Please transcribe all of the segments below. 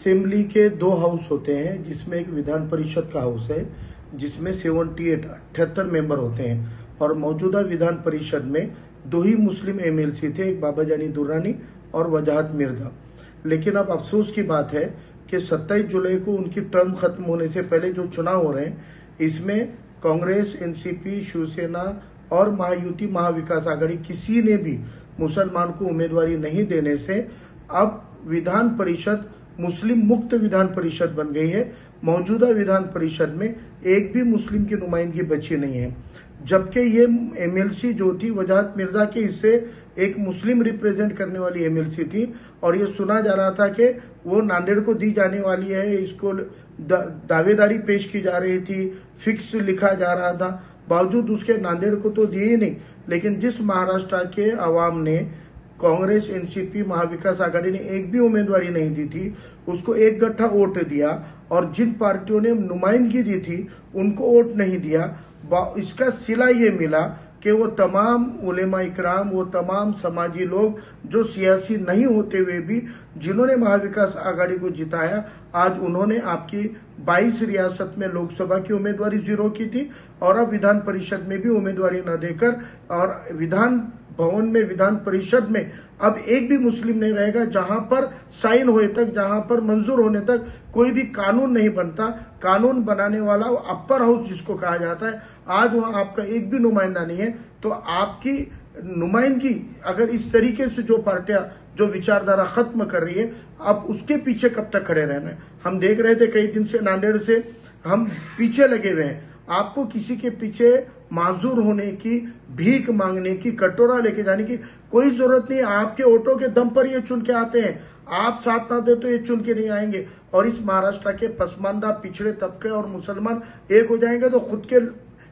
Assembly के दो house होते हैं, जिसमें एक विधान परिषद का हाउस है जिसमें 78 मेंबर होते हैं, और मौजूदा विधान परिषद में दो ही मुस्लिम एमएलसी थे, एक बाबा जानी दुर्रानी और वजाहत मिर्जा। लेकिन अब अफसोस की बात है कि 27 जुलाई को उनकी टर्म खत्म होने से पहले जो चुनाव हो रहे हैं, इसमें कांग्रेस, एनसीपी, शिवसेना और महायुति महाविकास आघाड़ी किसी ने भी मुसलमान को उम्मीदवारी नहीं देने से अब विधान परिषद मुस्लिम मुक्त विधान परिषद बन गई है। मौजूदा विधान परिषद में एक भी मुस्लिम की नुमाइंदगी बची नहीं है, जबकि ये एमएलसी जो थी वजाहत मिर्जा के हिस्से एक मुस्लिम रिप्रेजेंट करने वाली एमएलसी थी, और ये सुना जा रहा था कि वो नांदेड़ को दी जाने वाली है, इसको दावेदारी पेश की जा रही थी, फिक्स लिखा जा रहा था। बावजूद उसके नांदेड़ को तो दिए ही नहीं, लेकिन जिस महाराष्ट्र के अवाम ने कांग्रेस, एनसीपी, महाविकास आघाड़ी ने एक भी उम्मीदवारी नहीं दी थी, उसको एक गट्ठा वोट दिया, और जिन पार्टियों ने नुमाइंदगी दी थी उनको वोट नहीं दिया। इसका सिला ये मिला कि वो तमाम उलेमा इकराम, वो तमाम समाजी लोग जो सियासी नहीं होते हुए भी जिन्होंने महाविकास आघाड़ी को जिताया, आज उन्होंने आपकी 22 रियासत में लोकसभा की उम्मीदवारी जीरो की थी, और अब विधान परिषद में भी उम्मीदवारी न देकर, और विधान भवन में, विधान परिषद में अब एक भी मुस्लिम नहीं रहेगा। जहां पर साइन होए तक, जहां पर मंजूर होने तक कोई भी कानून नहीं बनता। कानून बनाने वाला अपर हाउस जिसको कहा जाता है, आज वहां आपका एक भी नुमाइंदा नहीं है। तो आपकी नुमाइंदगी अगर इस तरीके से जो पार्टियां जो विचारधारा खत्म कर रही है, अब उसके पीछे कब तक खड़े रहना है। हम देख रहे थे कई दिन से नांदेड़ से हम पीछे लगे हुए हैं। आपको किसी के पीछे माजूर होने की, भीख मांगने की, कटोरा लेके जाने की कोई जरूरत नहीं है। आपके वोटों के दम पर ये चुन के आते हैं। आप साथ ना दे तो ये चुन के नहीं आएंगे। और इस महाराष्ट्र के पसमानदा, पिछड़े तबके और मुसलमान एक हो जाएंगे तो खुद के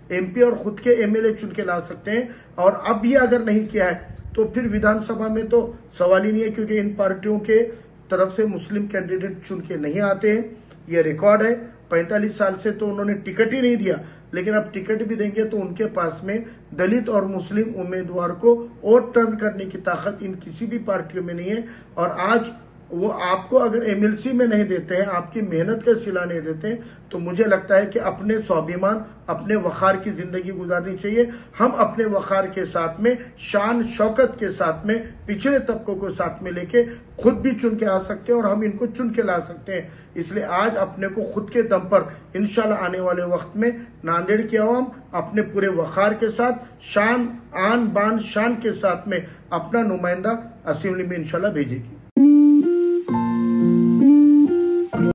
एमपी और खुद के एमएलए चुन के ला सकते हैं। और अब ये अगर नहीं किया है तो फिर विधानसभा में तो सवाल ही नहीं है, क्योंकि इन पार्टियों के तरफ से मुस्लिम कैंडिडेट चुन के नहीं आते हैं। ये रिकॉर्ड है। 45 साल से तो उन्होंने टिकट ही नहीं दिया, लेकिन अब टिकट भी देंगे तो उनके पास में दलित और मुस्लिम उम्मीदवार को वोट टर्न करने की ताकत इन किसी भी पार्टियों में नहीं है। और आज वो आपको अगर एमएलसी में नहीं देते हैं, आपकी मेहनत का सिला नहीं देते हैं, तो मुझे लगता है कि अपने स्वाभिमान, अपने वखार की जिंदगी गुजारनी चाहिए। हम अपने वखार के साथ में, शान शौकत के साथ में, पिछड़े तबकों को साथ में लेके खुद भी चुन के आ सकते हैं, और हम इनको चुन के ला सकते हैं। इसलिए आज अपने को खुद के दम पर इंशाल्लाह आने वाले वक्त में नांदेड़ की आवाम अपने पूरे वखार के साथ, शान, आन बान शान के साथ में अपना नुमाइंदा असेंबली में इंशाल्लाह भेजेगी।